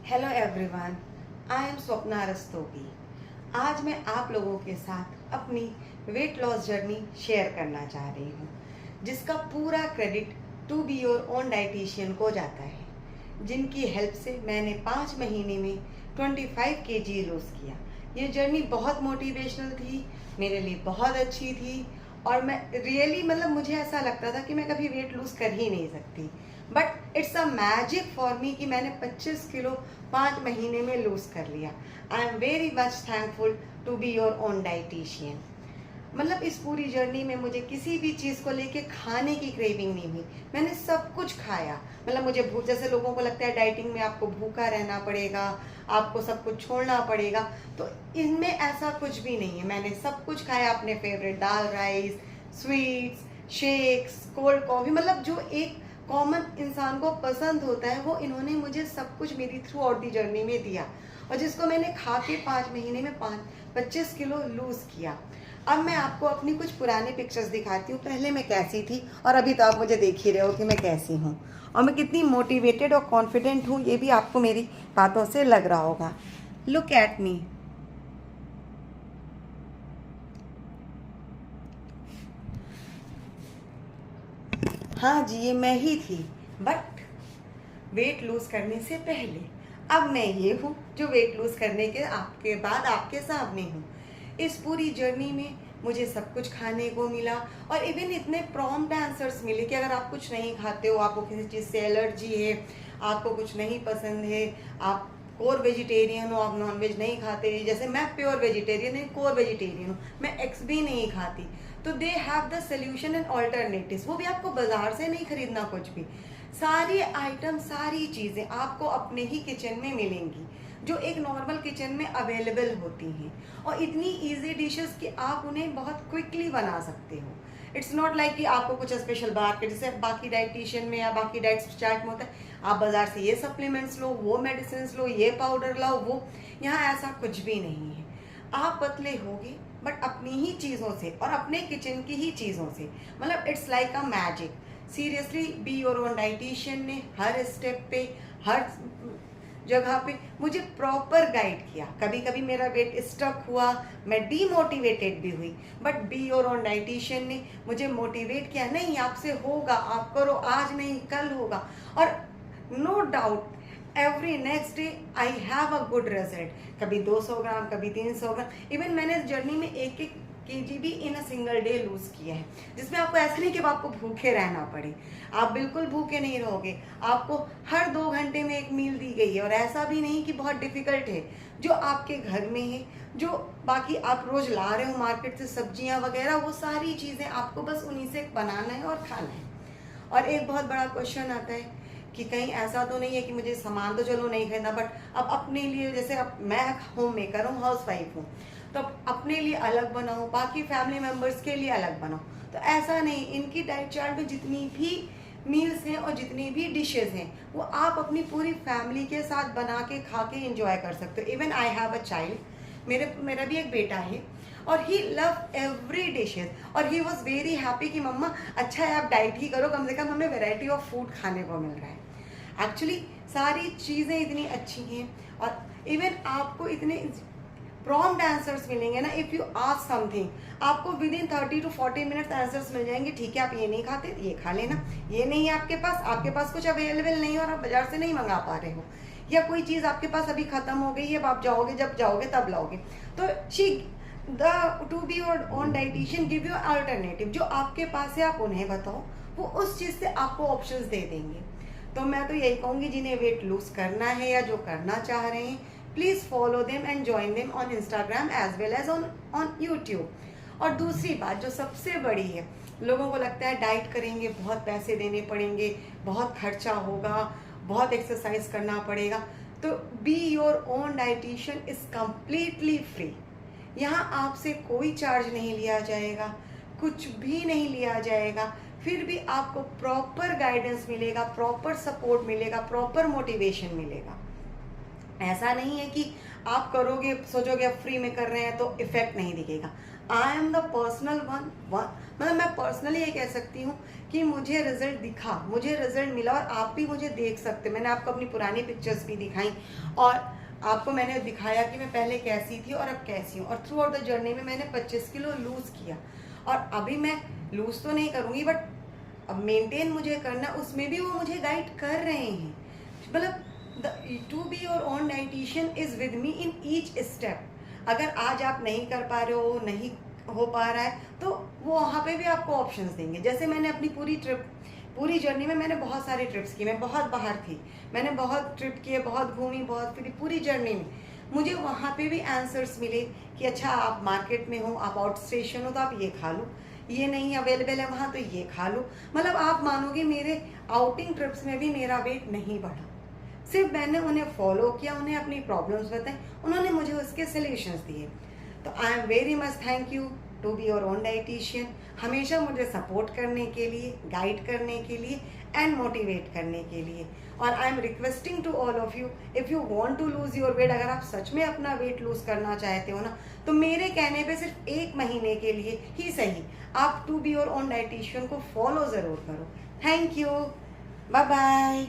Hello everyone, I am Swapna Rastogi. आज मैं आप लोगों के साथ अपनी वेट लॉस जर्नी शेयर करना चाह रही हूँ, जिसका पूरा credit to be your own dietitian को जाता है, जिनकी हेल्प से मैंने 5 महीने में 25 kg लूज़ किया। ये जर्नी बहुत मोटिवेशनल थी, मेरे लिए बहुत अच्छी थी और मैं रियली मुझे ऐसा लगता था कि मैं कभी वेट लूज़ कर ही नहीं सकती, but it's a magic for me कि मैंने 25 किलो 5 महीने में लूज़ कर लिया। I am very much thankful to be your own dietitian. इस पूरी जर्नी में मुझे किसी भी चीज़ को लेके खाने की क्रेविंग नहीं हुई। मैंने सब कुछ खाया। मुझे भूख, जैसे लोगों को लगता है डाइटिंग में आपको भूखा रहना पड़ेगा, आपको सब कुछ छोड़ना पड़ेगा, तो इनमें ऐसा कुछ भी नहीं है। मैंने सब कुछ खाया, अपने फेवरेट दाल rice, sweets, shakes, cold coffee, जो एक कॉमन इंसान को पसंद होता है वो इन्होंने मुझे सब कुछ मेरी थ्रू आउट दी जर्नी में दिया, और जिसको मैंने खा के 5 महीने में 25 किलो लूज़ किया। अब मैं आपको अपनी कुछ पुरानी पिक्चर्स दिखाती हूँ, पहले मैं कैसी थी और अभी तो आप मुझे देख ही रहे हो कि मैं कैसी हूँ और मैं कितनी मोटिवेटेड और कॉन्फिडेंट हूँ, ये भी आपको मेरी बातों से लग रहा होगा। Look at me. हाँ जी, ये मैं ही थी, बट वेट लूज़ करने से पहले। अब मैं ये हूँ जो वेट लूज़ करने के आपके बाद आपके सामने हूँ। इस पूरी जर्नी में मुझे सब कुछ खाने को मिला और इवन इतने प्रॉम्प्ट आंसर्स मिले कि अगर आप कुछ नहीं खाते हो, आपको किसी चीज़ से एलर्जी है, आपको कुछ नहीं पसंद है, आप कोर वेजिटेरियन हो, आप नॉन वेज नहीं खाते, जैसे मैं प्योर वेजिटेरियन है, कोर वेजिटेरियन हूँ, मैं एग्स भी नहीं खाती, तो they have the solution and alternatives. वो भी आपको बाजार से नहीं खरीदना कुछ भी, सारी आइटम, सारी चीज़ें आपको अपने ही किचन में मिलेंगी, जो एक नॉर्मल किचन में अवेलेबल होती हैं, और इतनी इजी डिशेस कि आप उन्हें बहुत क्विकली बना सकते हो। इट्स नॉट लाइक कि आपको कुछ स्पेशल मार्केट, जैसे बाकी डाइटिशियन में या बाकी डाइट चार्ट में होता है, आप बाजार से ये सप्लीमेंट्स लो, वो मेडिसिन लो, ये पाउडर लाओ, वो, यहाँ ऐसा कुछ भी नहीं है। आप पतले होगे बट अपनी ही चीज़ों से और अपने किचन की ही चीज़ों से, it's like a magic. Seriously, B your own dietitian ने हर स्टेप पे, हर जगह पे मुझे प्रॉपर गाइड किया। कभी कभी मेरा वेट स्टक हुआ, मैं डीमोटिवेटेड भी हुई, but B your own dietitian ने मुझे मोटिवेट किया, नहीं आपसे होगा, आप करो, आज नहीं कल होगा। और no doubt every next day I have a good result. कभी 200 ग्राम, कभी 300 ग्राम, इवन मैंने इस जर्नी में 1-1 kg भी इन अ सिंगल डे लूज़ किया है, जिसमें आपको ऐसा नहीं कि आपको भूखे रहना पड़े। आप बिल्कुल भूखे नहीं रहोगे, आपको हर 2 घंटे में एक मील दी गई है, और ऐसा भी नहीं कि बहुत डिफ़िकल्ट है, जो आपके घर में है, जो बाकी आप रोज़ ला रहे हो मार्केट से सब्जियां वगैरह, वो सारी चीज़ें आपको बस उन्हीं से बनाना है और खाना है। और एक बहुत बड़ा क्वेश्चन आता है कि कहीं ऐसा तो नहीं है कि मुझे सामान तो चलो नहीं खरीदना, बट अब अपने लिए, जैसे अब मैं होम मेकर हूँ, हाउस वाइफ हूँ, तो अपने लिए अलग बनाओ, बाकी फैमिली मेम्बर्स के लिए अलग बनाओ, तो ऐसा नहीं। इनकी डाइट चार्ट में जितनी भी मील्स हैं और जितनी भी डिशेज हैं, वो आप अपनी पूरी फैमिली के साथ बना के खा के इंजॉय कर सकते हो। Even I have a child, मेरा भी एक बेटा है, और ही लव एवरी डिशेज, और ही वॉज वेरी हैप्पी कि मम्मा अच्छा है आप डाइट ही करो, कम से कम हमें वेराइटी ऑफ फूड खाने को मिल रहा है। एक्चुअली सारी चीज़ें इतनी अच्छी हैं, और इवन आपको इतने प्रॉम्प्ट आंसर्स मिलेंगे ना, इफ़ यू आस्क समथिंग, आपको within 30 to 40 minutes answers मिल जाएंगे। ठीक है, आप ये नहीं खाते, ये खा लेना, ये नहीं है आपके पास कुछ अवेलेबल नहीं है और आप बाजार से नहीं मंगा पा रहे हो, या कोई चीज़ आपके पास अभी खत्म हो गई है, अब आप जाओगे, जब जाओगे तब लाओगे, तो she the two be your own dietitian give you alternative. जो आपके पास है आप उन्हें बताओ, वो उस चीज़ से आपको ऑप्शंस दे देंगे। तो मैं तो यही कहूँगी, जिन्हें वेट लूज करना है या जो करना चाह रहे हैं, please follow them and join them on Instagram as well as on YouTube. और दूसरी बात जो सबसे बड़ी है, लोगों को लगता है डाइट करेंगे बहुत पैसे देने पड़ेंगे, बहुत खर्चा होगा, बहुत एक्सरसाइज करना पड़ेगा, तो B your own dietitian is completely free. यहाँ आपसे कोई चार्ज नहीं लिया जाएगा, कुछ भी नहीं लिया जाएगा, फिर भी आपको प्रॉपर गाइडेंस मिलेगा, प्रॉपर सपोर्ट मिलेगा, प्रॉपर मोटिवेशन मिलेगा। ऐसा नहीं है कि आप करोगे, सोचोगे अब फ्री में कर रहे हैं तो इफेक्ट नहीं दिखेगा। I am the personal one मतलब मैं पर्सनली ये कह सकती हूँ कि मुझे रिजल्ट दिखा, मुझे रिजल्ट मिला, और आप भी मुझे देख सकते। मैंने आपको अपनी पुरानी पिक्चर्स भी दिखाई और आपको मैंने दिखाया कि मैं पहले कैसी थी और अब कैसी हूँ, और थ्रू आउट द जर्नी में मैंने 25 किलो लूज़ किया, और अभी मैं लूज़ तो नहीं करूँगी बट अब मेंटेन मुझे करना, उसमें भी वो मुझे गाइड कर रहे हैं। मतलब to be your own dietitian is with me in each step. अगर आज आप नहीं कर पा रहे हो, नहीं हो पा रहा है, तो वो वहाँ पे भी आपको ऑप्शंस देंगे। जैसे मैंने अपनी पूरी जर्नी में मैंने बहुत सारे ट्रिप्स किए, मैं बहुत बाहर थी, मैंने बहुत ट्रिप किए, बहुत घूमी, बहुत फिरी, पूरी जर्नी में मुझे वहाँ पे भी आंसर्स मिले कि अच्छा आप मार्केट में हो, आप आउट स्टेशन हो तो आप ये खा लो, ये नहीं अवेलेबल है वहाँ तो ये खा लो। मतलब आप मानोगे मेरे आउटिंग ट्रिप्स में भी मेरा वेट नहीं बढ़ा, सिर्फ मैंने उन्हें फॉलो किया, उन्हें अपनी प्रॉब्लम्स बताई, उन्होंने मुझे उसके सॉल्यूशंस दिए। तो I am very much thank you to be your own dietitian, हमेशा मुझे सपोर्ट करने के लिए, गाइड करने के लिए एंड मोटिवेट करने के लिए। और I am requesting to all of you, if you want to lose your weight, अगर आप सच में अपना वेट लूज़ करना चाहते हो ना, तो मेरे कहने पे सिर्फ 1 महीने के लिए ही सही आप to be your own dietitian को फॉलो ज़रूर करो। Thank you, bye bye.